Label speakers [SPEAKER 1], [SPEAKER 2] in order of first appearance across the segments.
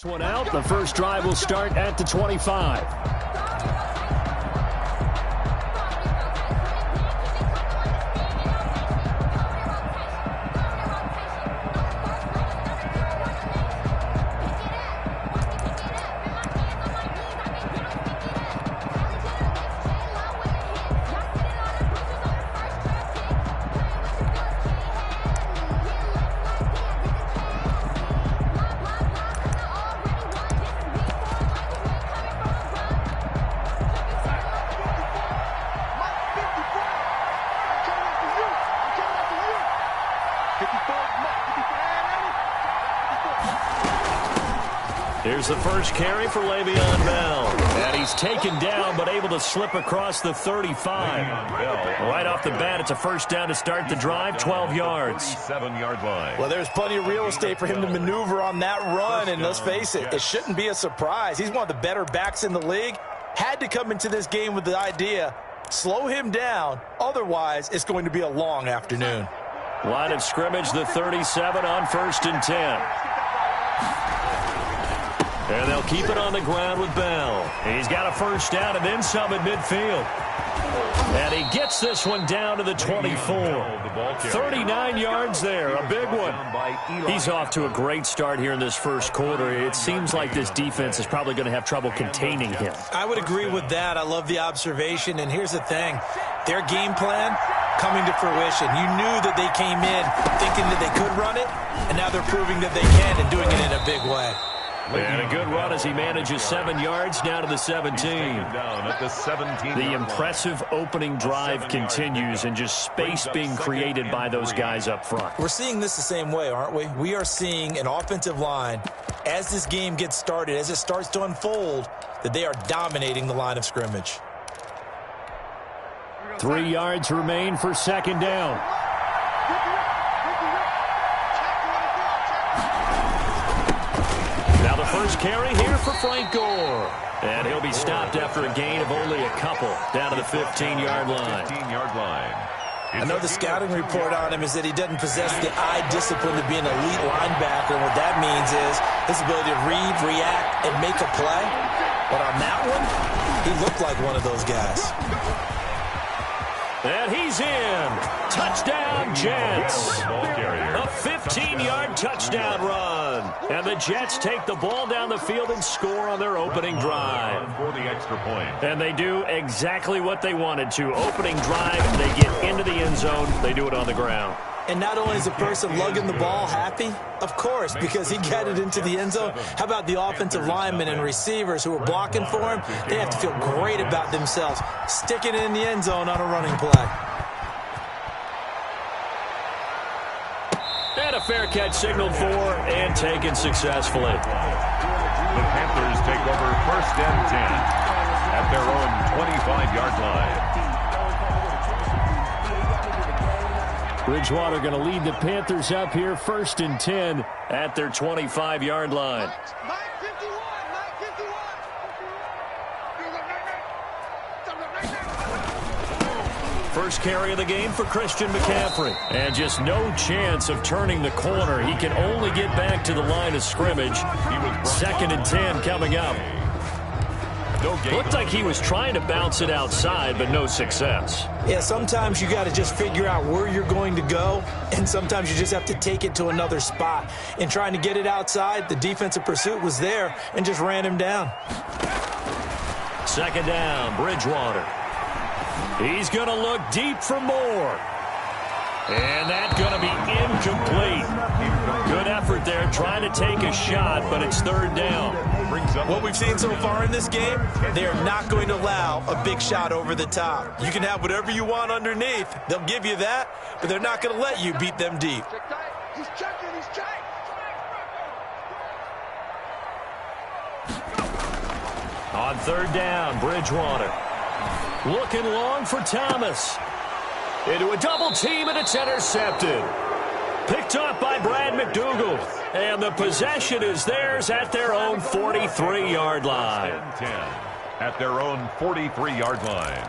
[SPEAKER 1] One out. The first drive will start at the 25. Here's the first carry for Le'Veon Bell. And he's taken down, but able to slip across the 35. Right off the bat, it's a first down to start the drive, 12 yards.
[SPEAKER 2] 7-yard line.
[SPEAKER 3] Well, there's plenty of real estate for him to maneuver on that run, and let's face it, it shouldn't be a surprise. He's one of the better backs in the league. Had to come into this game with the idea, slow him down, otherwise it's going to be a long afternoon.
[SPEAKER 1] Line of scrimmage, the 37 on 1st and 10. And they'll keep it on the ground with Bell. He's got a first down and then some at midfield. And he gets this one down to the 24. 39 yards there, a big one. He's off to a great start here in this first quarter. It seems like this defense is probably going to have trouble containing him.
[SPEAKER 3] I would agree with that. I love the observation. And here's the thing. Their game plan coming to fruition. You knew that they came in thinking that they could run it, and now they're proving that they can and doing it in a big way.
[SPEAKER 1] And a good run as he manages 7 yards down to the 17. The impressive opening drive continues and just space being created by those guys up front.
[SPEAKER 3] We're seeing this the same way, aren't we? We are seeing an offensive line, as this game gets started, as it starts to unfold, that they are dominating the line of scrimmage.
[SPEAKER 1] 3 yards remain for second down. First carry here for Frank Gore. And he'll be stopped after a gain of only a couple down to the 15-yard line.
[SPEAKER 3] I know the scouting report on him is that he doesn't possess the eye discipline to be an elite linebacker. And what that means is his ability to read, react, and make a play. But on that one, he looked like one of those guys.
[SPEAKER 1] And he's in. Touchdown, Jets. A 15-yard touchdown run. And the Jets take the ball down the field and score on their opening drive.
[SPEAKER 2] For the extra point.
[SPEAKER 1] And they do exactly what they wanted to. Opening drive, they get into the end zone. They do it on the ground.
[SPEAKER 3] And not only is the person lugging the ball happy, of course, because he got it into the end zone. How about the offensive linemen and receivers who are blocking for him? They have to feel great about themselves, sticking it in the end zone on a running play.
[SPEAKER 1] And a fair catch signaled for and taken successfully.
[SPEAKER 2] The Panthers take over 1st and 10 at their own 25-yard line.
[SPEAKER 1] Bridgewater going to lead the Panthers up here 1st and 10 at their 25-yard line. First carry of the game for Christian McCaffrey. And just no chance of turning the corner. He can only get back to the line of scrimmage. 2nd and 10 coming up. Looked like he was trying to bounce it outside, but no success.
[SPEAKER 3] Yeah, sometimes you got to just figure out where you're going to go, and sometimes you just have to take it to another spot. In trying to get it outside, the defensive pursuit was there and just ran him down.
[SPEAKER 1] 2nd down, Bridgewater. He's going to look deep for more. And that's going to be incomplete. Good effort there trying to take a shot, but it's 3rd down.
[SPEAKER 3] What we've seen so far in this game, they are not going to allow a big shot over the top. You can have whatever you want underneath. They'll give you that, but they're not going to let you beat them deep.
[SPEAKER 4] He's checking, he's checking.
[SPEAKER 1] On 3rd down, Bridgewater. Looking long for Thomas. Into a double team, and it's intercepted. Picked up by Brad McDougal. And the possession is theirs at their own 43-yard line.
[SPEAKER 2] At their own 43-yard line.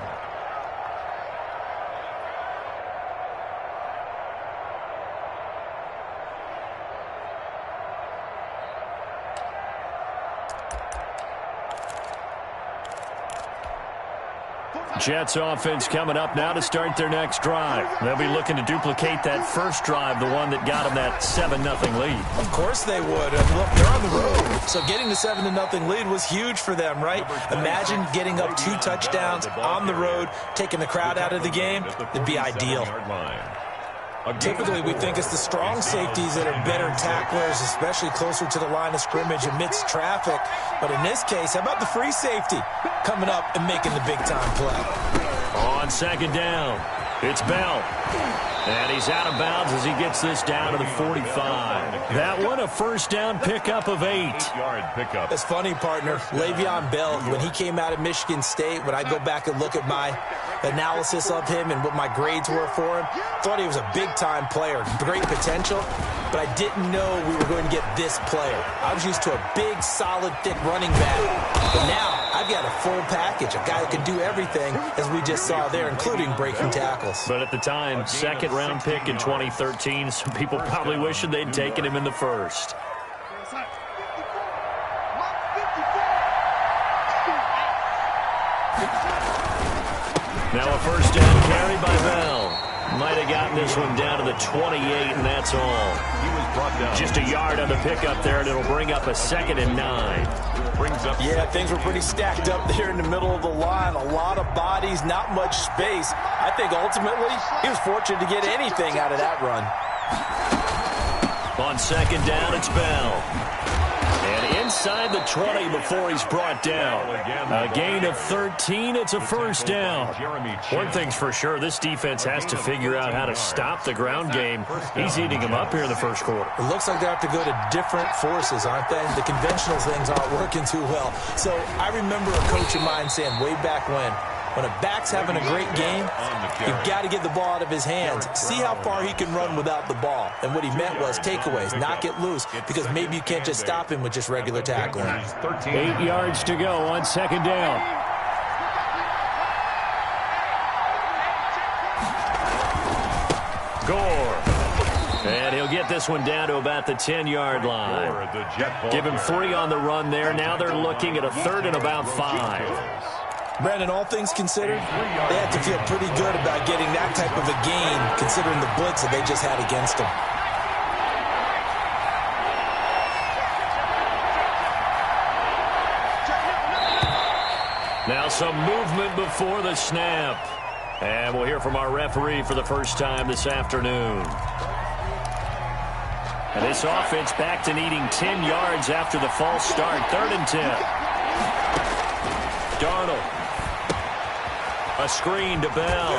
[SPEAKER 1] Jets offense coming up now to start their next drive. They'll be looking to duplicate that first drive, the one that got them that 7-0 lead.
[SPEAKER 3] Of course they would. And look, they're on the road. So getting the 7-0 lead was huge for them, right? Imagine getting up 2 touchdowns on the road, taking the crowd out of the game. It'd be ideal. Typically, we think it's the strong safeties that are better tacklers, especially closer to the line of scrimmage amidst traffic. But in this case, how about the free safety coming up and making the big-time play?
[SPEAKER 1] On second down, it's Bell. And he's out of bounds as he gets this down to the 45. That one, a first down pickup of 8.
[SPEAKER 3] It's funny, partner. Le'Veon Bell, when he came out of Michigan State, when I go back and look at my analysis of him and what my grades were for him, thought he was a big-time player, great potential, but I didn't know we were going to get this player. I was used to a big, solid, thick running back, but now I've got a full package, a guy that can do everything, as we just saw there, including breaking tackles.
[SPEAKER 1] But at the time, second-round pick in 2013, some people probably wishing they'd taken him in the first. Now a first down carry by Bell. Might have gotten this one down to the 28, and that's all.
[SPEAKER 2] He was brought down.
[SPEAKER 1] Just a yard on the pickup there, and it'll bring up a 2nd and 9.
[SPEAKER 2] Brings up
[SPEAKER 3] yeah, things were pretty stacked up there in the middle of the line. A lot of bodies, not much space. I think ultimately he was fortunate to get anything out of that run.
[SPEAKER 1] On second down, it's Bell. And inside the 20 before he's brought down. A gain of 13. It's a first down. One thing's for sure, this defense has to figure out how to stop the ground game. He's eating them up here in the first quarter.
[SPEAKER 3] It looks like they have to go to different forces, aren't they? The conventional things aren't working too well. So I remember a coach of mine saying way back when a back's having a great game, you've got to get the ball out of his hands. See how far he can run without the ball. And what he meant was takeaways, knock it loose, because maybe you can't just stop him with just regular tackling.
[SPEAKER 1] 8 yards to go on second down. Gore. And he'll get this one down to about the 10-yard line. Give him 3 on the run there. Now they're looking at a 3rd and about 5.
[SPEAKER 3] Brandon, all things considered, they had to feel pretty good about getting that type of a gain, considering the blitz that they just had against them.
[SPEAKER 1] Now some movement before the snap. And we'll hear from our referee for the first time this afternoon. And this offense back to needing 10 yards after the false start. 3rd and 10. Darnold. A screen to Bell.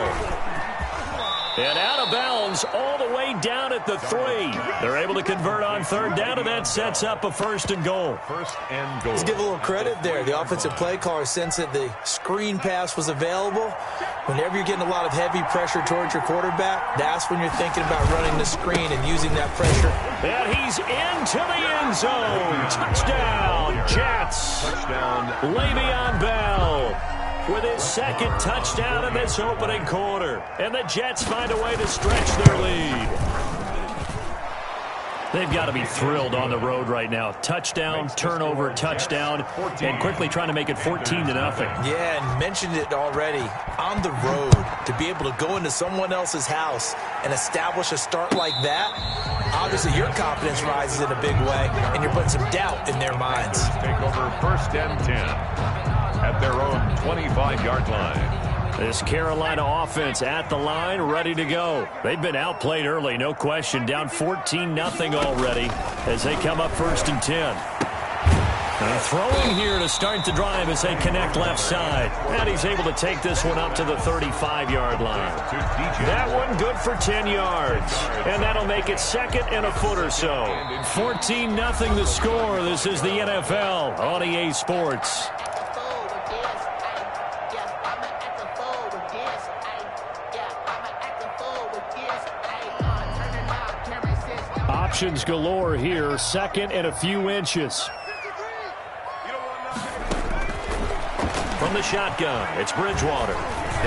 [SPEAKER 1] And out of bounds all the way down at the 3. They're able to convert on 3rd down, and that sets up a 1st and goal.
[SPEAKER 3] Let's give a little credit there. The offensive play caller sensed that the screen pass was available. Whenever you're getting a lot of heavy pressure towards your quarterback, that's when you're thinking about running the screen and using that pressure.
[SPEAKER 1] And he's into the end zone. Touchdown, Jets.
[SPEAKER 2] touchdown.
[SPEAKER 1] Le'Veon Bell with his 2nd touchdown in this opening quarter. And the Jets find a way to stretch their lead. They've got to be thrilled on the road right now. Touchdown, turnover, touchdown, and quickly trying to make it 14-0.
[SPEAKER 3] Yeah, and mentioned it already. On the road, to be able to go into someone else's house and establish a start like that, obviously your confidence rises in a big way, and you're putting some doubt in their minds.
[SPEAKER 2] Take over 1st and 10 at their own 25-yard line.
[SPEAKER 1] This Carolina offense at the line, ready to go. They've been outplayed early, no question. Down 14-0 already as they come up 1st and 10. Throwing here to start the drive as they connect left side. And he's able to take this one up to the 35-yard line. That one good for 10 yards. And that'll make it 2nd and a foot or so. 14-0 the score. This is the NFL on EA Sports. Options galore here. 2nd and a few inches. From the shotgun, it's Bridgewater.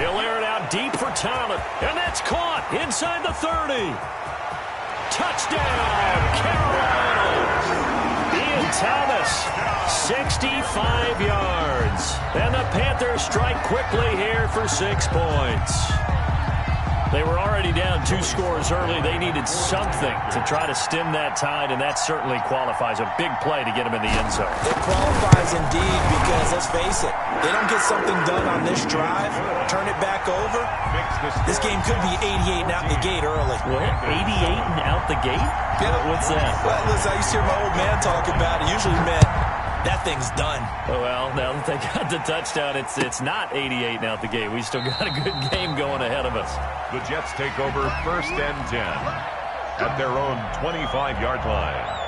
[SPEAKER 1] He'll air it out deep for Talent. And that's caught inside the 30. Touchdown, Carolina. Ian Thomas, 65 yards. And the Panthers strike quickly here for 6 points. They were already down 2 scores early. They needed something to try to stem that tide, and that certainly qualifies. A big play to get them in the end zone.
[SPEAKER 3] It qualifies indeed because, let's face it, they don't get something done on this drive, turn it back over, this game could be 88 and out the gate early.
[SPEAKER 1] What? 88 and out the gate?
[SPEAKER 3] Yeah.
[SPEAKER 1] What's that?
[SPEAKER 3] Well, listen, I used to hear my old man talk about it. Usually meant that thing's done.
[SPEAKER 1] Well, now that they got the touchdown, it's not 88 and out the gate. We still got a good game going ahead of us.
[SPEAKER 2] The Jets take over 1st and 10 at their own 25-yard line.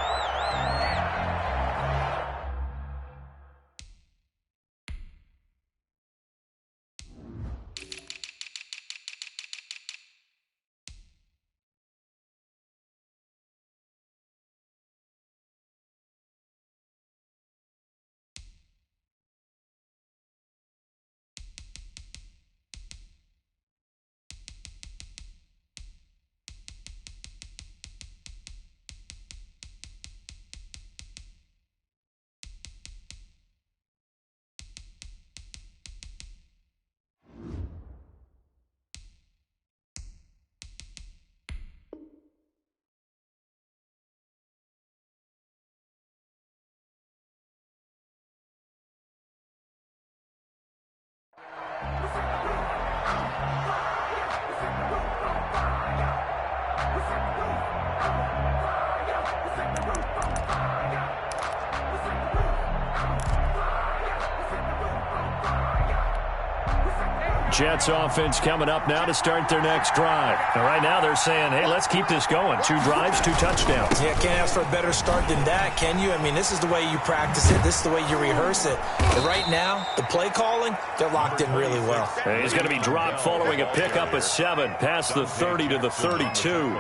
[SPEAKER 1] Jets offense coming up now to start their next drive. And right now they're saying, hey, let's keep this going. 2 drives, 2 touchdowns.
[SPEAKER 3] Yeah, can't ask for a better start than that, can you? I mean, this is the way you practice it. This is the way you rehearse it. But right now, the play calling, they're locked in really well.
[SPEAKER 1] And he's going to be dropped following a pickup of 7 past the 30 to the 32.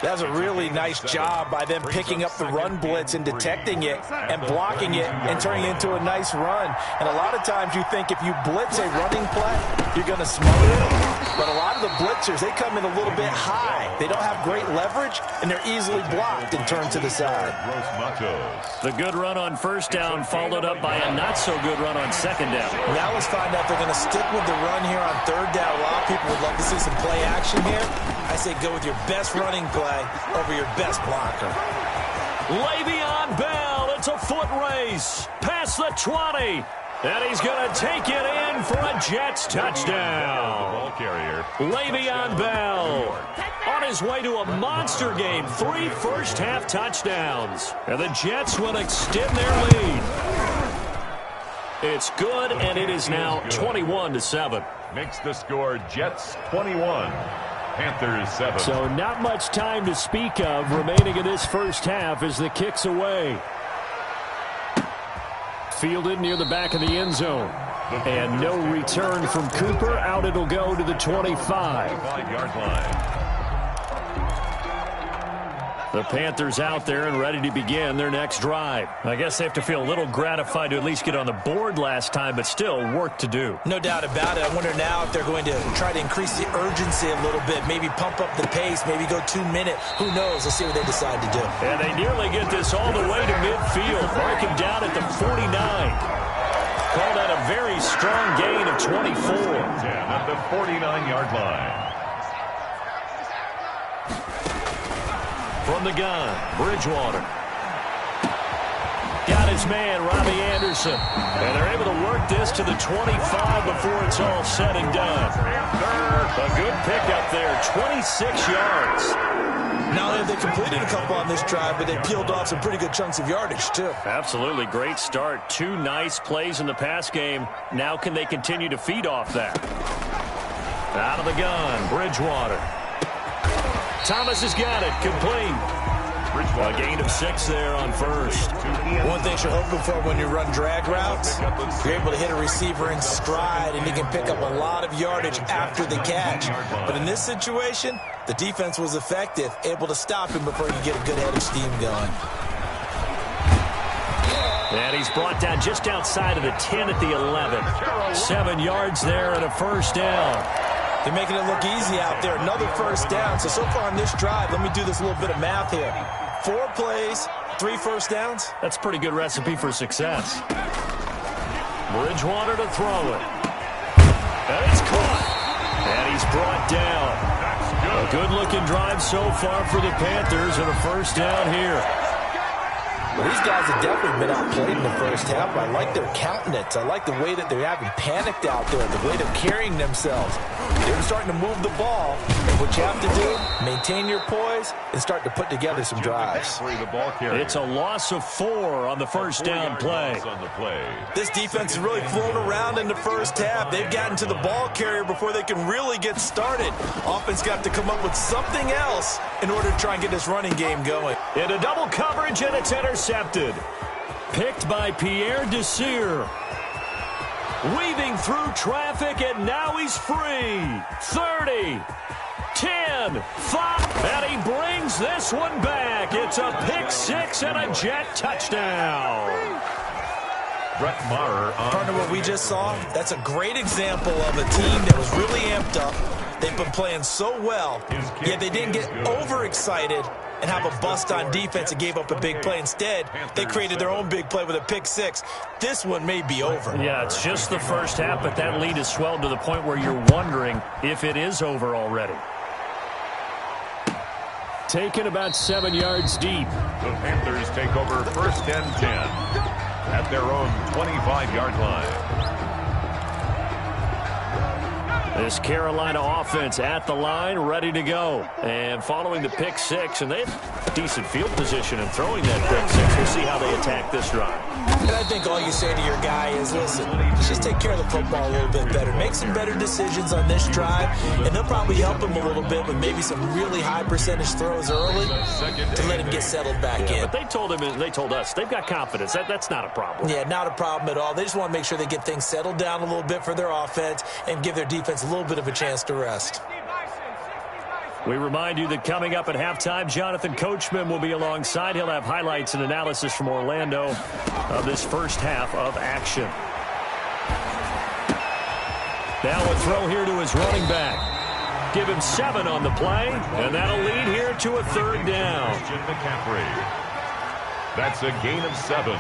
[SPEAKER 3] That was a really nice job by them picking up the run blitz and detecting it and blocking it and turning it into a nice run. And a lot of times you think if you blitz a running play, you're going to smother it. But a lot of the blitzers, they come in a little bit high. They don't have great leverage, and they're easily blocked and turned to the side.
[SPEAKER 1] The good run on 1st down followed up by a not-so-good run on 2nd down.
[SPEAKER 3] Now let's find out if they're going to stick with the run here on 3rd down. A lot of people would love to see some play action here. I say go with your best running play over your best blocker.
[SPEAKER 1] Le'Veon Bell, it's a foot race. Past the 20. And he's going to take it in for a Jets touchdown. Le'Veon Bell on his way to a monster game. 3 first-half touchdowns. And the Jets will extend their lead. It's good, and it is now 21-7.
[SPEAKER 2] Makes the score Jets 21. Panthers 7.
[SPEAKER 1] So not much time to speak of remaining in this first half as the kick's away. Fielded near the back of the end zone. And no return from Cooper. Out it'll go to the 25-yard line. The Panthers out there and ready to begin their next drive. I guess they have to feel a little gratified to at least get on the board last time, but still work to do.
[SPEAKER 3] No doubt about it. I wonder now if they're going to try to increase the urgency a little bit, maybe pump up the pace, maybe go 2-minute. Who knows? Let's see what they decide to do.
[SPEAKER 1] And they nearly get this all the way to midfield. Mark him down at the 49. Called out a very strong gain of 24.
[SPEAKER 2] At the 49-yard line.
[SPEAKER 1] From the gun, Bridgewater. Got his man, Robbie Anderson. And they're able to work this to the 25 before it's all said and done. A good pickup there, 26 yards.
[SPEAKER 3] Not only have they completed a couple on this drive, but they peeled off some pretty good chunks of yardage, too.
[SPEAKER 1] Absolutely. Great start. 2 nice plays in the pass game. Now can they continue to feed off that? Out of the gun, Bridgewater. Thomas has got it. Complete. A gain of 6 there on 1st.
[SPEAKER 3] One thing you're hoping for when you run drag routes, you're able to hit a receiver in stride, and he can pick up a lot of yardage after the catch. But in this situation, the defense was effective, able to stop him before you get a good head of steam going.
[SPEAKER 1] And he's brought down just outside of the 10 at the 11. 7 yards there and a 1st down.
[SPEAKER 3] They're making it look easy out there. Another 1st down. So far on this drive, let me do this little bit of math here. 4 plays, 3 first downs?
[SPEAKER 1] That's a pretty good recipe for success. Bridgewater to throw it. And it's caught. And he's brought down. A good-looking drive so far for the Panthers and a first down here.
[SPEAKER 3] Well, these guys have definitely been outplayed in the first half. I like their countenance. I like the way that they're having panicked out there, the way they're carrying themselves. They're starting to move the ball. And what you have to do, maintain your poise and start to put together some drives.
[SPEAKER 1] It's a loss of 4 on the first down play.
[SPEAKER 3] This defense has really flown around in the first half. They've gotten to the ball carrier before they can really get started. Offense got to come up with something else in order to try and get this running game going.
[SPEAKER 1] Into double coverage, and it's intercepted. Picked by Pierre Desir. Weaving through traffic, and now he's free. 30, 10, 5, and he brings this one back. It's a pick 6 and a Jet touchdown.
[SPEAKER 2] Brett Maher.
[SPEAKER 3] Partner, what we just saw, that's a great example of a team that was really amped up. They've been playing so well, yet they didn't get overexcited and have a bust on defense and gave up a big play. Instead, they created their own big play with a pick 6. This one may be over.
[SPEAKER 1] Yeah, it's just the first half, but that lead has swelled to the point where you're wondering if it is over already. Taken about 7 yards deep.
[SPEAKER 2] The Panthers take over first and 10 at their own 25-yard line.
[SPEAKER 1] This Carolina offense at the line, ready to go. And following the pick 6, and they have decent field position in throwing that pick 6. We'll see how they attack this drive.
[SPEAKER 3] And I think all you say to your guy is, listen, just take care of the football a little bit better. Make some better decisions on this drive, and they'll probably help him a little bit with maybe some really high percentage throws early to let him get settled back in.
[SPEAKER 1] But they told him, and they told us, they've got confidence. That's not a problem.
[SPEAKER 3] Yeah, not a problem at all. They just want to make sure they get things settled down a little bit for their offense and give their defense a little bit of a chance to rest.
[SPEAKER 1] We remind you that coming up at halftime, Jonathan Coachman will be alongside. He'll have highlights and analysis from Orlando of this first half of action. Now a throw here to his running back. Give him 7 on the play, and that'll lead here to a third down.
[SPEAKER 2] That's a gain of 7.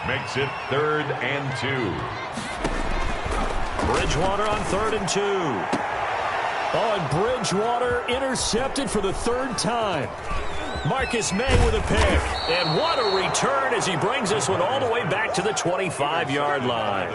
[SPEAKER 2] Makes it 3rd and 2.
[SPEAKER 1] Bridgewater on 3rd and 2. Oh, and Bridgewater intercepted for the 3rd time. Marcus May with a pick. And what a return as he brings this one all the way back to the 25-yard line.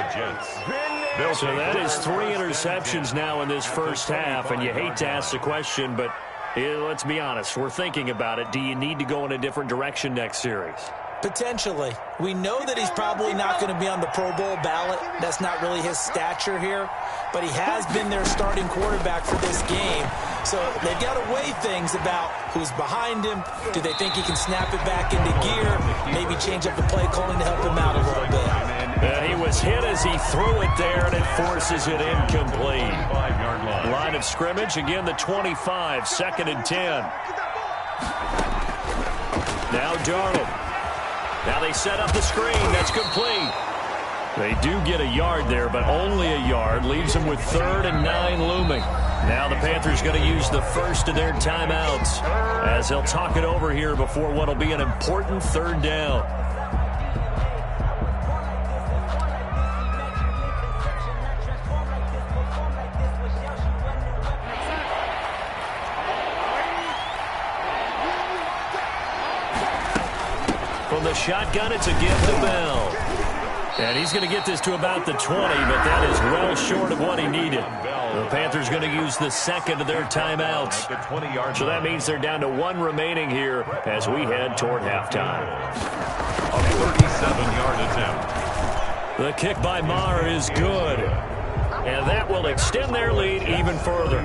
[SPEAKER 1] So that is 3 interceptions now in this first half, and you hate to ask the question, but let's be honest, we're thinking about it. Do you need to go in a different direction next series?
[SPEAKER 3] Potentially. We know that he's probably not going to be on the Pro Bowl ballot. That's not really his stature here. But he has been their starting quarterback for this game. So they've got to weigh things about who's behind him. Do they think he can snap it back into gear? Maybe change up the play calling to help him out a little bit.
[SPEAKER 1] He was hit as he threw it there, and it forces it incomplete. Line of scrimmage, again the 25, 2nd and 10. Now Darnold. Now they set up the screen. That's complete. They do get a yard there, but only a yard. Leaves them with 3rd and 9 looming. Now the Panthers going to use the first of their timeouts as they'll talk it over here before what will be an important 3rd down. From the shotgun, it's a give to Bell. And he's going to get this to about the 20, but that is well short of what he needed. The Panthers going to use the 2nd of their timeouts. So that means they're down to 1 remaining here as we head toward halftime.
[SPEAKER 2] A 37-yard attempt.
[SPEAKER 1] The kick by Maher is good. And that will extend their lead even further.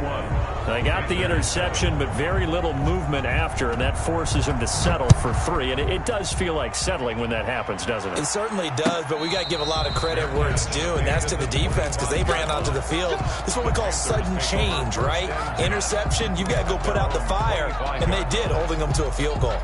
[SPEAKER 1] They got the interception, but very little movement after, and that forces him to settle for 3. And it does feel like settling when that happens, doesn't it?
[SPEAKER 3] It certainly does, but we got to give a lot of credit where it's due, and that's to the defense because they ran onto the field. This is what we call sudden change, right? Interception, you've got to go put out the fire, and they did, holding them to a field goal.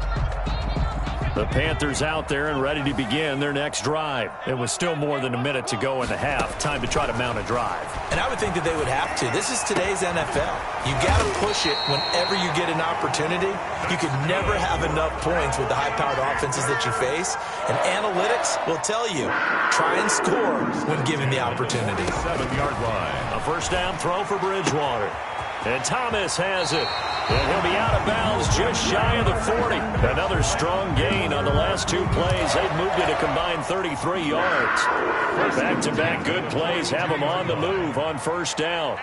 [SPEAKER 1] The Panthers out there and ready to begin their next drive. It was still more than a minute to go in the half. Time to try to mount a drive.
[SPEAKER 3] And I would think that they would have to. This is today's NFL. You got to push it whenever you get an opportunity. You could never have enough points with the high-powered offenses that you face. And analytics will tell you, try and score when given the opportunity.
[SPEAKER 2] 7-yard line.
[SPEAKER 1] A first down throw for Bridgewater. And Thomas has it. And he'll be out of bounds just shy of the 40. Another strong gain on the last two plays. They've moved it a combined 33 yards. Back-to-back good plays have them on the move on first down.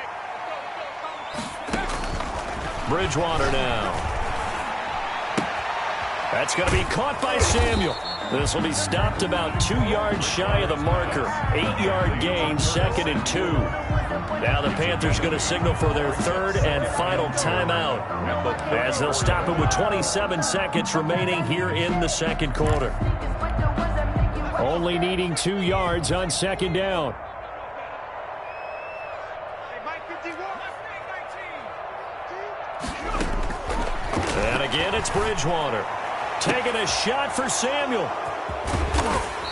[SPEAKER 1] Bridgewater now. That's going to be caught by Samuel. This will be stopped about 2 yards shy of the marker. 8-yard gain, 2nd and 2. Now the Panthers going to signal for their third and final timeout, as they'll stop it with 27 seconds remaining here in the second quarter. Only needing 2 yards on second down. And again, it's Bridgewater. Taking a shot for Samuel.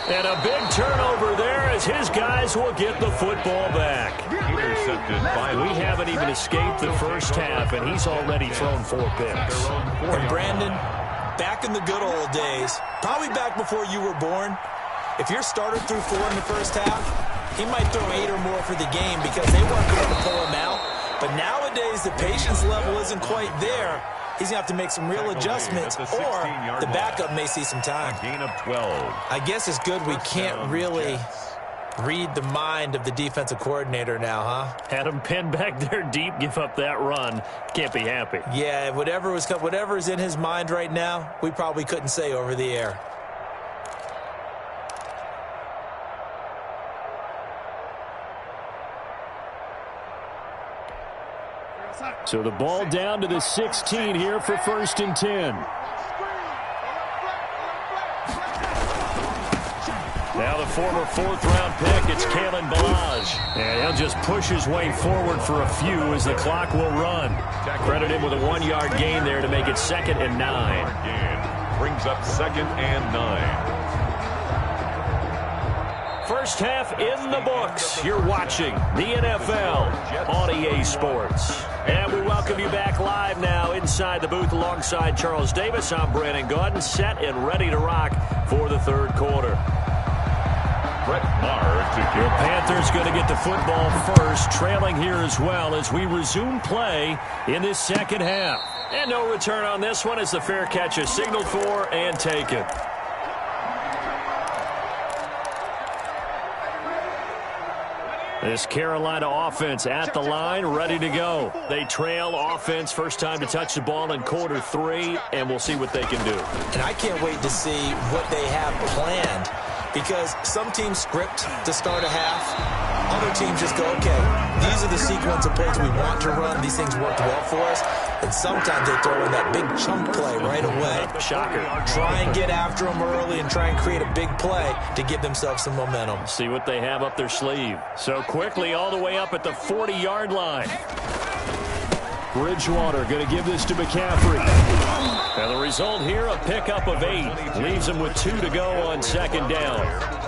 [SPEAKER 1] And a big turnover there as his guys will get the football back.
[SPEAKER 2] Intercepted by
[SPEAKER 1] We haven't even escaped the first half, and he's already thrown 4 picks.
[SPEAKER 3] And Brandon, back in the good old days, probably back before you were born, if your starter threw 4 in the first half, he might throw 8 or more for the game because they weren't going to pull him out. But nowadays, the patience level isn't quite there. He's going to have to make some real adjustments, or the backup may see some time.
[SPEAKER 2] Gain of 12.
[SPEAKER 3] I guess it's good we can't really read the mind of the defensive coordinator now, huh?
[SPEAKER 1] Had him pinned back there deep, give up that run. Can't be happy.
[SPEAKER 3] Yeah, whatever is in his mind right now, we probably couldn't say over the air.
[SPEAKER 1] So the ball down to the 16 here for 1st and 10. Now the former 4th-round pick, it's Kalen Balaj. And he'll just push his way forward for a few as the clock will run. Credit him with a 1-yard gain there to make it 2nd and 9.
[SPEAKER 2] Brings up 2nd and 9.
[SPEAKER 1] First half in the books. You're watching the NFL on EA Sports. And we welcome you back live now inside the booth alongside Charles Davis. I'm Brandon Gaudin, set and ready to rock for the third quarter.
[SPEAKER 2] Brett Maher to
[SPEAKER 1] The Panthers going to get the football first, trailing here as well as we resume play in this second half. And no return on this one as the fair catch is signaled for and taken. This Carolina offense at the line, ready to go. They trail offense, first time to touch the ball in quarter 3, and we'll see what they can do.
[SPEAKER 3] And I can't wait to see what they have planned, because some teams script to start a half. Other teams just go, okay, these are the sequence of plays we want to run. These things worked well for us. And sometimes they throw in that big chunk play right away.
[SPEAKER 1] Shocker.
[SPEAKER 3] Try and get after them early and try and create a big play to give themselves some momentum.
[SPEAKER 1] See what they have up their sleeve. So quickly all the way up at the 40-yard line. Bridgewater going to give this to McCaffrey. And the result here, a pickup of 8. Leaves him with 2 to go on second down.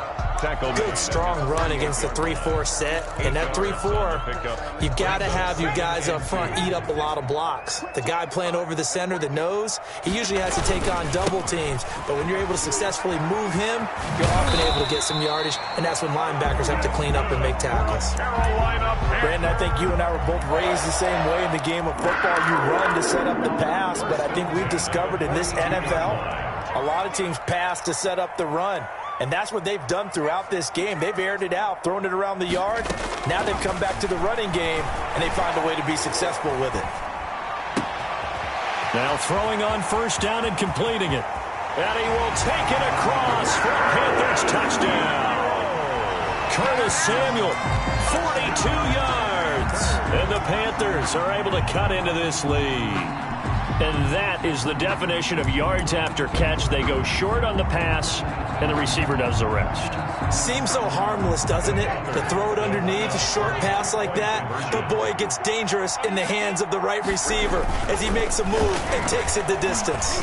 [SPEAKER 3] Good, strong run against the 3-4 set. And that 3-4, you've got to have your guys up front eat up a lot of blocks. The guy playing over the center, the nose, he usually has to take on double teams. But when you're able to successfully move him, you're often able to get some yardage. And that's when linebackers have to clean up and make tackles.
[SPEAKER 5] Brandon, I think you and I were both raised the same way in the game of football. You run to set up the pass. But I think we've discovered in this NFL, a lot of teams pass to set up the run. And that's what they've done throughout this game. They've aired it out, thrown it around the yard. Now they've come back to the running game, and they find a way to be successful with it.
[SPEAKER 1] Now throwing on first down and completing it. And he will take it across for a Panthers touchdown. Curtis Samuel, 42 yards. And the Panthers are able to cut into this lead. And that is the definition of yards after catch. They go short on the pass, and the receiver does the rest.
[SPEAKER 3] Seems so harmless, doesn't it? To throw it underneath, a short pass like that. But boy, it gets dangerous in the hands of the right receiver as he makes a move and takes it the distance.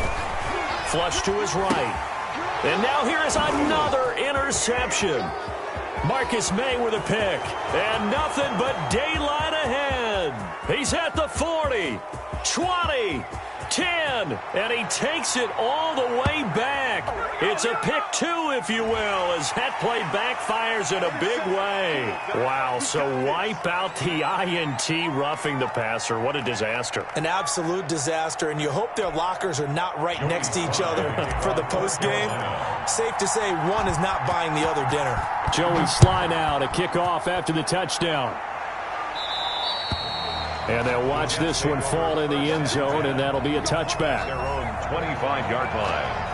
[SPEAKER 1] Flush to his right. And now here is another interception. Marcus May with a pick. And nothing but daylight ahead. He's at the 40, 20, 10, and he takes it all the way back. It's a pick two, if you will, as that play backfires in a big way. Wow, so wipe out the INT roughing the passer. What a disaster.
[SPEAKER 5] An absolute disaster, and you hope their lockers are not right next to each other for the postgame. Safe to say one is not buying the other dinner.
[SPEAKER 1] Joey Sly now to kick off after the touchdown. And they'll watch this one fall in the end zone, and that'll be a touchback.
[SPEAKER 2] Their own 25-yard line.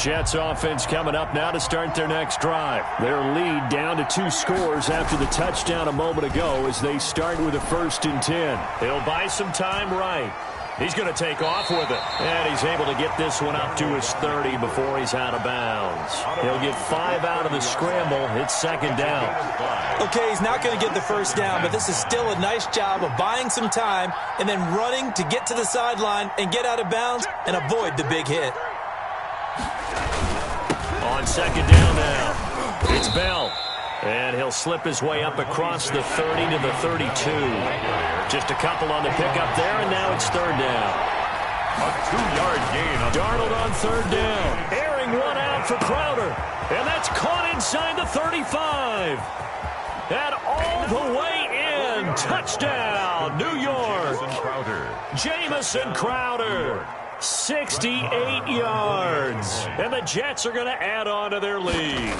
[SPEAKER 1] Jets offense coming up now to start their next drive. Their lead down to 2 scores after the touchdown a moment ago as they start with a 1st and 10. He'll buy some time right. He's going to take off with it. And he's able to get this one up to his 30 before he's out of bounds. He'll get 5 out of the scramble. It's 2nd down.
[SPEAKER 5] Okay, he's not going to get the 1st down, but this is still a nice job of buying some time and then running to get to the sideline and get out of bounds and avoid the big hit.
[SPEAKER 1] On 2nd down now, it's Bell. And he'll slip his way up across the 30 to the 32. Just a couple on the pickup there, and now it's 3rd down.
[SPEAKER 2] A 2-yard gain.
[SPEAKER 1] Darnold on 3rd down. Airing one out for Crowder. And that's caught inside the 35. And all the way in. Touchdown, New York. Jamison Crowder. 68 yards. And the Jets are going to add on to their lead.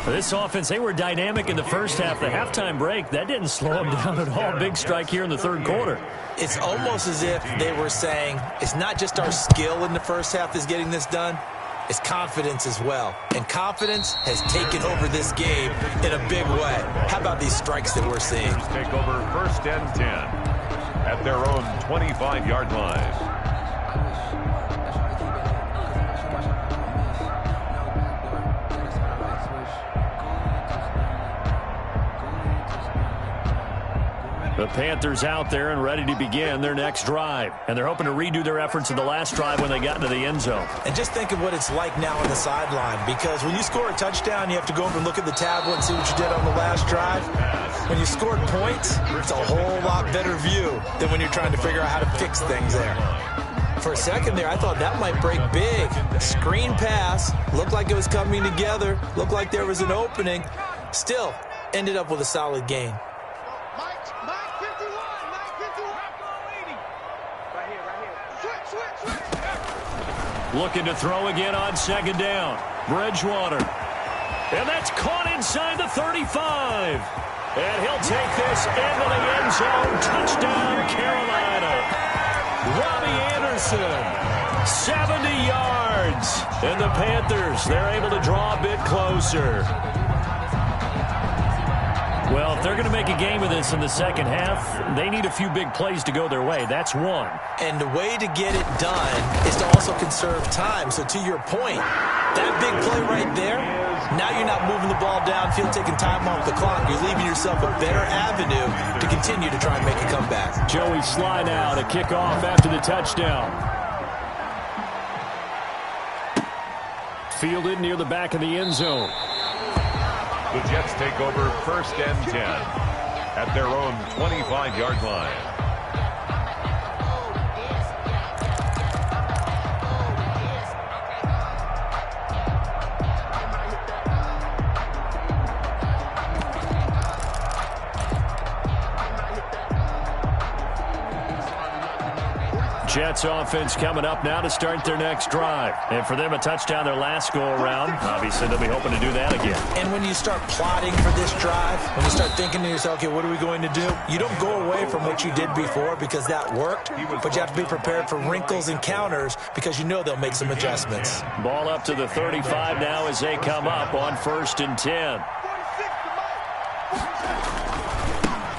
[SPEAKER 1] This offense, they were dynamic in the first half. The halftime break, that didn't slow them down at all. Big strike here in the 3rd quarter.
[SPEAKER 5] It's almost as if they were saying, it's not just our skill in the first half that's getting this done, it's confidence as well. And confidence has taken over this game in a big way. How about these strikes that we're seeing?
[SPEAKER 2] Take over 1st and 10 at their own 25-yard line.
[SPEAKER 1] The Panthers out there and ready to begin their next drive. And they're hoping to redo their efforts in the last drive when they got into the end zone.
[SPEAKER 5] And just think of what it's like now on the sideline. Because when you score a touchdown, you have to go over and look at the tablet and see what you did on the last drive. When you scored points, it's a whole lot better view than when you're trying to figure out how to fix things there. For a second there, I thought that might break big. Screen pass, looked like it was coming together, looked like there was an opening. Still, ended up with a solid gain.
[SPEAKER 1] Looking to throw again on 2nd down. Bridgewater. And that's caught inside the 35. And he'll take this into the end zone. Touchdown, Carolina. Robbie Anderson, 70 yards. And the Panthers, they're able to draw a bit closer. Well, if they're going to make a game of this in the second half, they need a few big plays to go their way. That's one.
[SPEAKER 5] And the way to get it done is to also conserve time. So to your point, that big play right there, now you're not moving the ball downfield, taking time off the clock. You're leaving yourself a better avenue to continue to try and make a comeback.
[SPEAKER 1] Joey Sly now to kick off after the touchdown. Fielded near the back of the end zone.
[SPEAKER 2] The Jets take over 1st and 10 at their own 25-yard line.
[SPEAKER 1] Jets offense coming up now to start their next drive. And for them, a touchdown their last go-around. Obviously, they'll be hoping to do that again.
[SPEAKER 5] And when you start plotting for this drive, when you start thinking to yourself, okay, what are we going to do? You don't go away from what you did before because that worked, but you have to be prepared for wrinkles and counters because you know they'll make some adjustments.
[SPEAKER 1] Ball up to the 35 now as they come up on 1st and 10.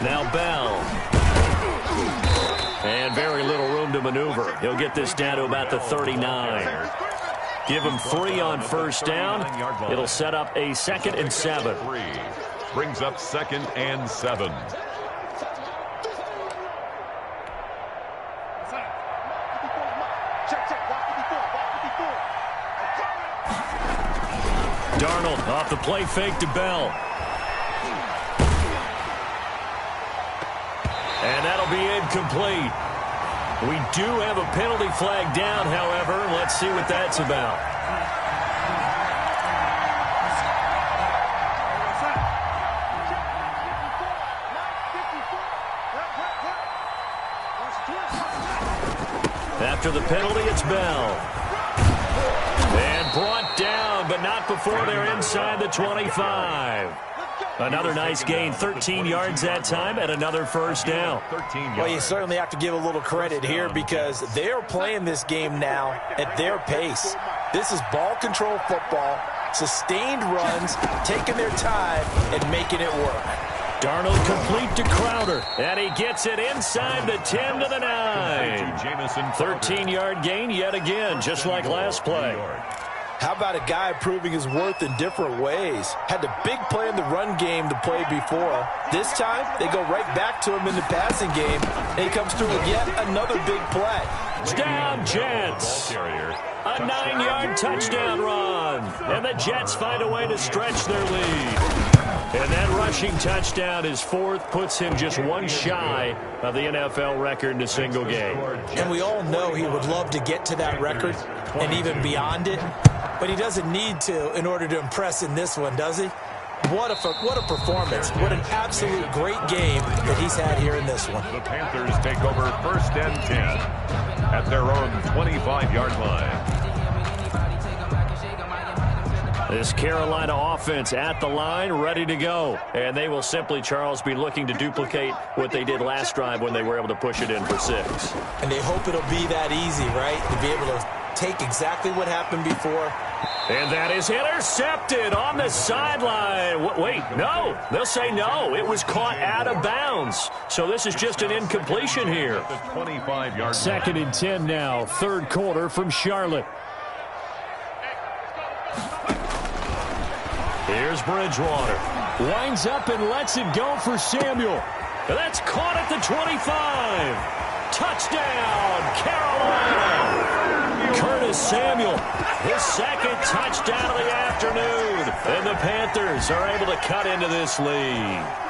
[SPEAKER 1] Now Bell. And very little room to maneuver. He'll get this down to about the 39. Give him 3 on first down. It'll set up a 2nd and 7.
[SPEAKER 2] Brings up 2nd and 7.
[SPEAKER 1] Darnold off the play fake to Bell. And that'll be incomplete. We do have a penalty flag down, however. Let's see what that's about. After the penalty, it's Bell. And brought down, but not before they're inside the 25. Another nice gain, 13 yards that time, and another first down.
[SPEAKER 5] Well, you certainly have to give a little credit here because they are playing this game now at their pace. This is ball control football, sustained runs, taking their time, and making it work.
[SPEAKER 1] Darnold complete to Crowder, and he gets it inside the 10 to the 9. 13-yard gain yet again, just like last play.
[SPEAKER 5] How about a guy proving his worth in different ways? Had the big play in the run game to play before. This time, they go right back to him in the passing game, and he comes through with yet another big play.
[SPEAKER 1] Touchdown, Jets. A 9-yard touchdown run. And the Jets find a way to stretch their lead. And that rushing touchdown, his 4th, puts him just 1 shy of the NFL record in a single game.
[SPEAKER 5] And we all know he would love to get to that record and even beyond it, but he doesn't need to in order to impress in this one, does he? What a performance. What an absolute great game that he's had here in this one.
[SPEAKER 2] The Panthers take over 1st and 10 at their own 25-yard line.
[SPEAKER 1] This Carolina offense at the line, ready to go. And they will simply, Charles, be looking to duplicate what they did last drive when they were able to push it in for 6.
[SPEAKER 5] And they hope it'll be that easy, right? To be able to take exactly what happened before.
[SPEAKER 1] And that is intercepted on the sideline. Wait, no. They'll say no. It was caught out of bounds. So this is just an incompletion here. 2nd and 10 now, 3rd quarter from Charlotte. Here's Bridgewater. Winds up and lets it go for Samuel. And that's caught at the 25. Touchdown, Carolina. Curtis Samuel, his 2nd touchdown of the afternoon. And the Panthers are able to cut into this lead.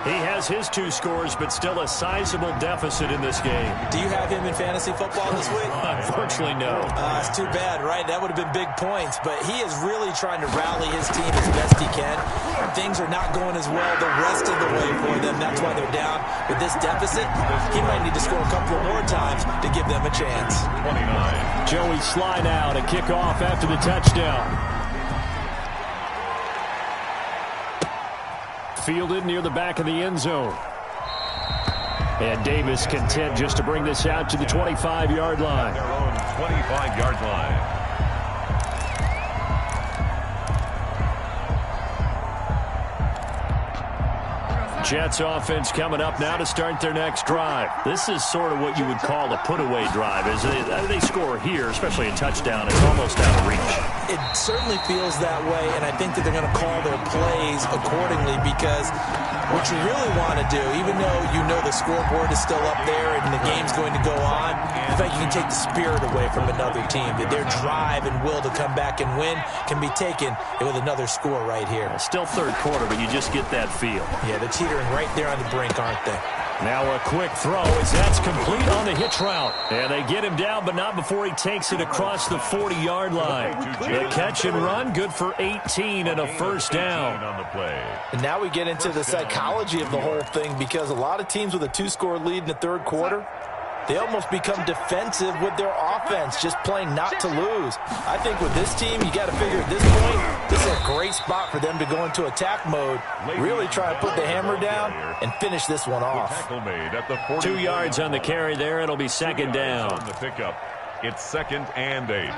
[SPEAKER 1] He has his 2 scores, but still a sizable deficit in this game.
[SPEAKER 5] Do you have him in fantasy football this week?
[SPEAKER 1] Unfortunately, no.
[SPEAKER 5] It's too bad, right? That would have been big points, but he is really trying to rally his team as best he can. Things are not going as well the rest of the way for them. That's why they're down. With this deficit, he might need to score a couple of more times to give them a chance.
[SPEAKER 2] 29.
[SPEAKER 1] Joey slide out, a kickoff after the touchdown. Fielded near the back of the end zone. And Davis content just to bring this out to the 25-yard line.
[SPEAKER 2] Their own 25-yard line.
[SPEAKER 1] Jets offense coming up now to start their next drive. This is sort of what you would call a put-away drive. As they score here, especially a touchdown, it's almost out of reach.
[SPEAKER 5] It certainly feels that way, and I think that they're going to call their plays accordingly because what you really want to do, even though you know the scoreboard is still up there and the game's going to go on, I think you can take the spirit away from another team. That their drive and will to come back and win can be taken with another score right here.
[SPEAKER 1] Still 3rd quarter, but you just get that feel.
[SPEAKER 5] Yeah, they're teetering right there on the brink, aren't they?
[SPEAKER 1] Now a quick throw as that's complete on the hitch route. And they get him down, but not before he takes it across the 40-yard line. The catch and run, good for 18 and a first down.
[SPEAKER 5] And now we get into the psychology of the whole thing because a lot of teams with a 2-score lead in the 3rd quarter, they almost become defensive with their offense, just playing not to lose. I think with this team, you got to figure at this point, this is a great spot for them to go into attack mode, really try to put the hammer down and finish this one off.
[SPEAKER 1] 2 yards on the carry there. It'll be 2nd down.
[SPEAKER 2] On the pickup, it's 2nd and 8.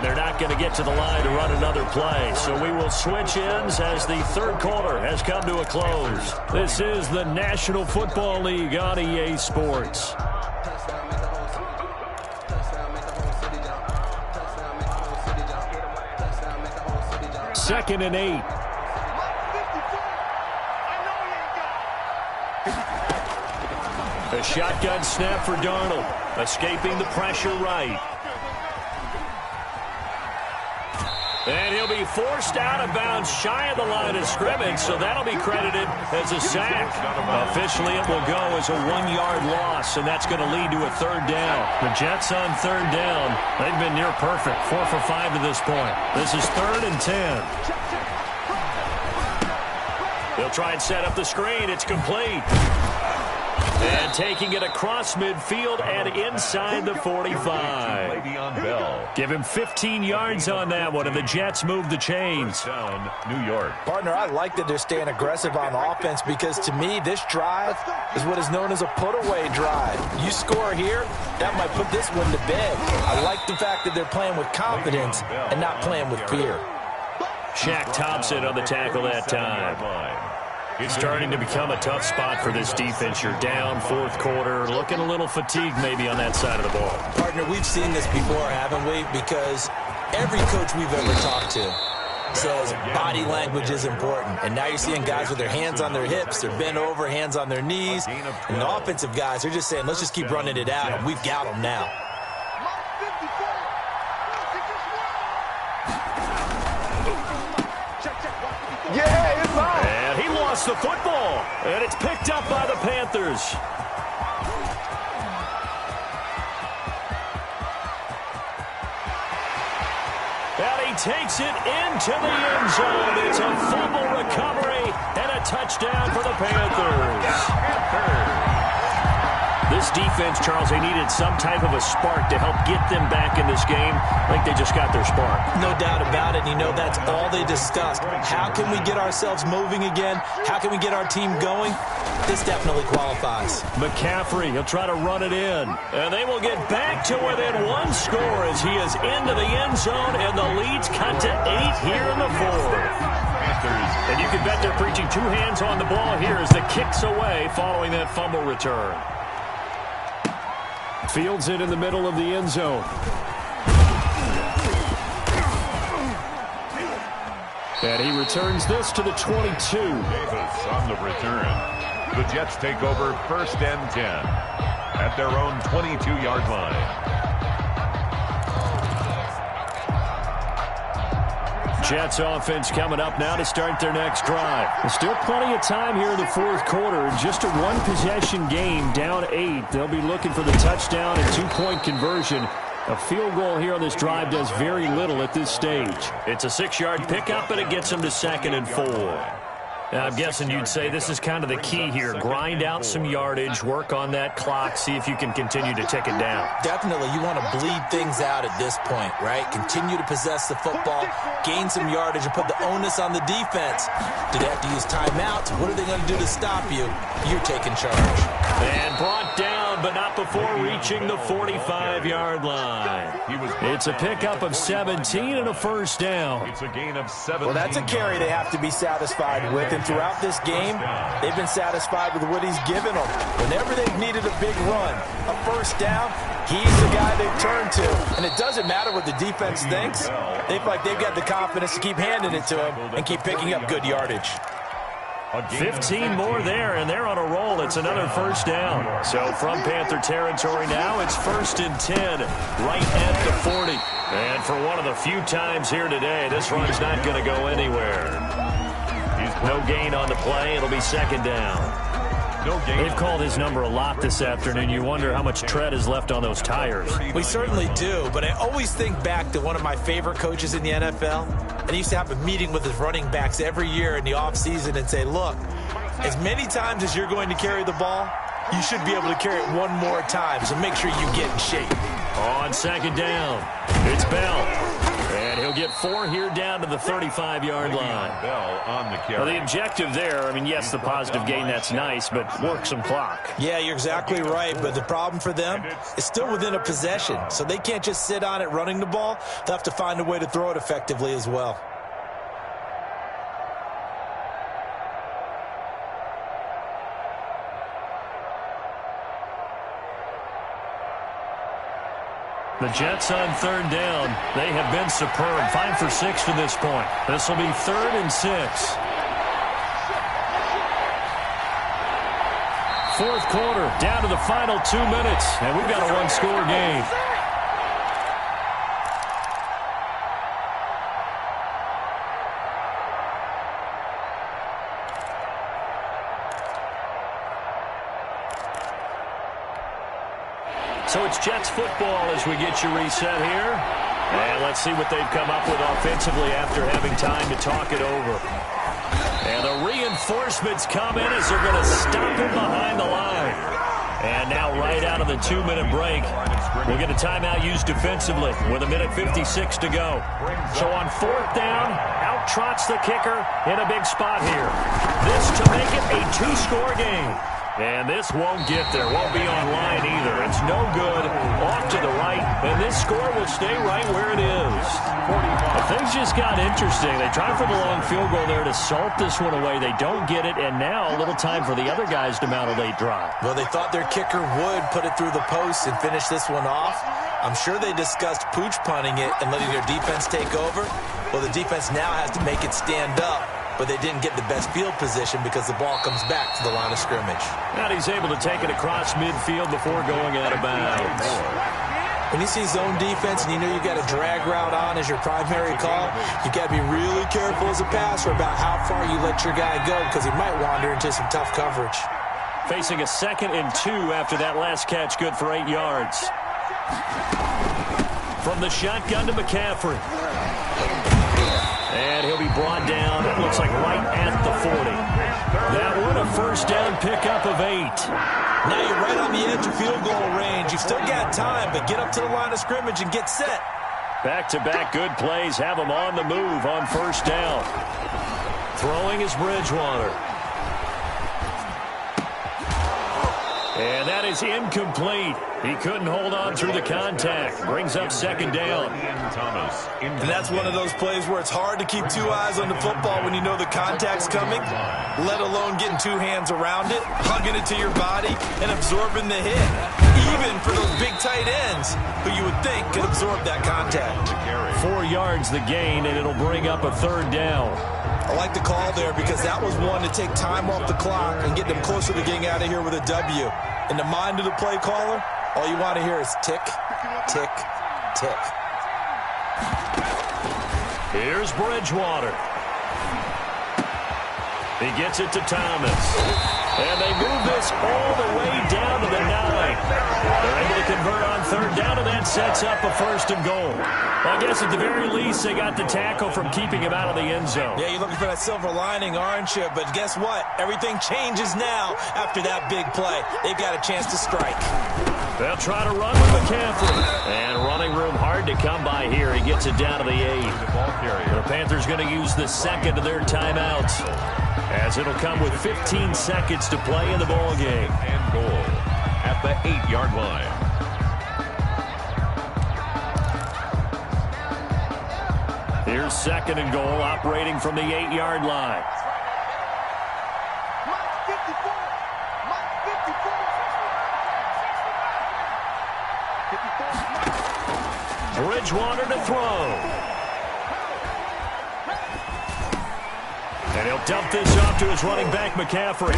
[SPEAKER 1] And they're not going to get to the line to run another play. So we will switch ends as the third quarter has come to a close. This is the National Football League on EA Sports. Second and 8. A shotgun snap for Darnold. Escaping the pressure right. And he'll be forced out of bounds shy of the line of scrimmage, so that'll be credited as a sack. Officially, it will go as a 1-yard loss, and that's going to lead to a third down. The Jets on third down. They've been near perfect, 4 for 5 to this point. This is 3rd and 10. They'll try and set up the screen. It's complete. And taking it across midfield and inside the 45. Give him 15 yards on that one, and the Jets move the chains.
[SPEAKER 2] Down, New York.
[SPEAKER 5] Partner, I like that they're staying aggressive on offense because, to me, this drive is what is known as a put-away drive. You score here, that might put this one to bed. I like the fact that they're playing with confidence and not playing with fear.
[SPEAKER 1] Shaq Thompson on the tackle that time. It's starting to become a tough spot for this defense. You're down, fourth quarter, looking a little fatigued maybe on that side of the ball.
[SPEAKER 3] Partner, we've seen this before, haven't we? Because every coach we've ever talked to says body language is important. And now you're seeing guys with their hands on their hips, they're bent over, hands on their knees. And the offensive guys, they're just saying, let's just keep running it out, and we've got them now.
[SPEAKER 4] Yeah, it's mine.
[SPEAKER 1] And he lost the football, and it's picked up by the Panthers. And he takes it into the end zone. It's a fumble recovery and a touchdown for the Panthers. This defense, Charles, they needed some type of a spark to help get them back in this game. I think they just got their spark.
[SPEAKER 3] No doubt about it. You know, that's all they discussed. How can we get ourselves moving again? How can we get our team going? This definitely qualifies.
[SPEAKER 1] McCaffrey, he'll try to run it in. And they will get back to within one score as he is into the end zone, and the lead's cut to 8 here in the fourth. And you can bet they're preaching 2 hands on the ball here as the kick's away following that fumble return. Fields it in the middle of the end zone. And he returns this to the 22.
[SPEAKER 2] Davis on the return. The Jets take over 1st and 10 at their own 22-yard line.
[SPEAKER 1] Jets offense coming up now to start their next drive. There's still plenty of time here in the fourth quarter. Just a one-possession game, down 8. They'll be looking for the touchdown and 2-point conversion. A field goal here on this drive does very little at this stage. It's a 6-yard pickup, and it gets them to 2nd and 4. Now, I'm guessing you'd say this is kind of the key here. Grind out some yardage, work on that clock, see if you can continue to tick it down.
[SPEAKER 3] Definitely, you want to bleed things out at this point, right? Continue to possess the football, gain some yardage, and put the onus on the defense. Do they have to use timeouts? What are they going to do to stop you? You're taking charge.
[SPEAKER 1] And brought down, but not before reaching the 45-yard line. It's a pickup of 17 and a first down.
[SPEAKER 2] It's a gain of 7.
[SPEAKER 5] Well, that's a carry they have to be satisfied with. And throughout this game, they've been satisfied with what he's given them. Whenever they've needed a big run, a first down, he's the guy they've turned to. And it doesn't matter what the defense thinks. They feel like they've got the confidence to keep handing it to him and keep picking up good yardage.
[SPEAKER 1] 15 more there, and they're on a roll. It's another first down. So from Panther territory now, it's 1st and 10, right at the 40. And for one of the few times here today, this run's not going to go anywhere. No gain on the play. It'll be 2nd down. No gain. They've called his number a lot this afternoon. You wonder how much tread is left on those tires.
[SPEAKER 3] We certainly do, but I always think back to one of my favorite coaches in the NFL. And he used to have a meeting with his running backs every year in the offseason and say, look, as many times as you're going to carry the ball, you should be able to carry it one more time, so make sure you get in shape.
[SPEAKER 1] On 2nd down, it's Bell. And he'll get 4 here down to the 35-yard line.
[SPEAKER 2] Bell on the carry.
[SPEAKER 1] Well, the objective there, I mean, yes, the positive gain, that's nice, but work some clock.
[SPEAKER 5] Yeah, you're exactly right, but the problem for them is still within a possession, so they can't just sit on it running the ball. They'll have to find a way to throw it effectively as well.
[SPEAKER 1] The Jets on 3rd down. They have been superb. 5 for 6 to this point. This will be 3rd and 6. 4th quarter, down to the final 2 minutes, and we've got a one-score game. So it's Jets football as we get you reset here. And let's see what they've come up with offensively after having time to talk it over. And the reinforcements come in as they're going to stop him behind the line. And now right out of the 2-minute break, we'll get a timeout used defensively with 1:56 to go. So on 4th down, out trots the kicker in a big spot here. This to make it a 2-score game. And this won't get there. Won't be online either. It's no good. Off to the right. And this score will stay right where it is. Things just got interesting. They tried for the long field goal there to salt this one away. They don't get it. And now a little time for the other guys to mount a late drive.
[SPEAKER 5] Well, they thought their kicker would put it through the post and finish this one off. I'm sure they discussed pooch punting it and letting their defense take over. Well, the defense now has to make it stand up. But they didn't get the best field position because the ball comes back to the line of scrimmage.
[SPEAKER 1] And he's able to take it across midfield before going out of bounds.
[SPEAKER 5] When you see zone defense and you know you got a drag route on as your primary call, you got to be really careful as a passer about how far you let your guy go because he might wander into some tough coverage.
[SPEAKER 1] Facing a 2nd and 2 after that last catch, good for 8 yards. From the shotgun to McCaffrey. And he'll be brought down, it looks like right at the 40. That one a 1st down pickup of 8.
[SPEAKER 5] Now you're right on the edge of field goal range. You've still got time, but get up to the line of scrimmage and get set.
[SPEAKER 1] Back-to-back good plays have him on the move on 1st down. Throwing is Bridgewater. And that is incomplete. He couldn't hold on through the contact. Brings up 2nd down.
[SPEAKER 5] And that's one of those plays where it's hard to keep 2 eyes on the football when you know the contact's coming, let alone getting 2 hands around it, hugging it to your body, and absorbing the hit. Even for those big tight ends who you would think could absorb that contact.
[SPEAKER 1] 4 yards the gain, and it'll bring up a 3rd down.
[SPEAKER 5] I like the call there because that was one to take time off the clock and get them closer to getting out of here with a W. In the mind of the play caller, all you want to hear is tick, tick, tick.
[SPEAKER 1] Here's Bridgewater. He gets it to Thomas. And they move this all the way down to the 9. They're able to convert on 3rd down, and that sets up a 1st and goal. Well, I guess at the very least, they got the tackle from keeping him out of the end zone.
[SPEAKER 5] Yeah, you're looking for that silver lining, aren't you? But guess what? Everything changes now after that big play. They've got a chance to strike.
[SPEAKER 1] They'll try to run with McCaffrey. And running room hard to come by here. He gets it down to the 8. The Panthers going to use the 2nd of their timeouts, as it'll come with 15 seconds to play in the ball game.
[SPEAKER 2] And goal at the 8-yard line.
[SPEAKER 1] Here's 2nd and goal, operating from the 8-yard line. Bridgewater to throw. And he'll dump this off to his running back, McCaffrey.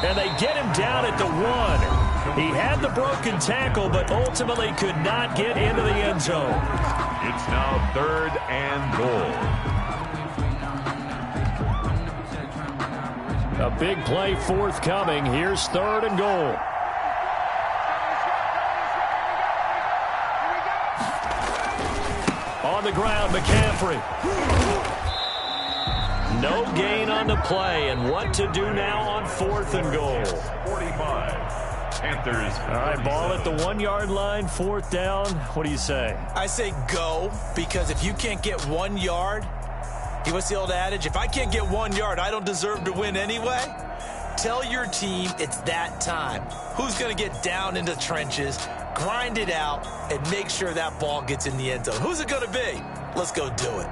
[SPEAKER 1] And they get him down at the 1. He had the broken tackle, but ultimately could not get into the end zone.
[SPEAKER 2] It's now 3rd and goal.
[SPEAKER 1] A big play forthcoming. Here's 3rd and goal. On the ground, McCaffrey. No gain on the play, and what to do now on 4th and goal.
[SPEAKER 2] 45. Panthers.
[SPEAKER 1] All right, ball at the 1-yard line, 4th down. What do you say?
[SPEAKER 5] I say go, because if you can't get 1 yard, what's the old adage? If I can't get 1 yard, I don't deserve to win anyway. Tell your team it's that time. Who's going to get down into the trenches, grind it out, and make sure that ball gets in the end zone? Who's it going to be? Let's go do it.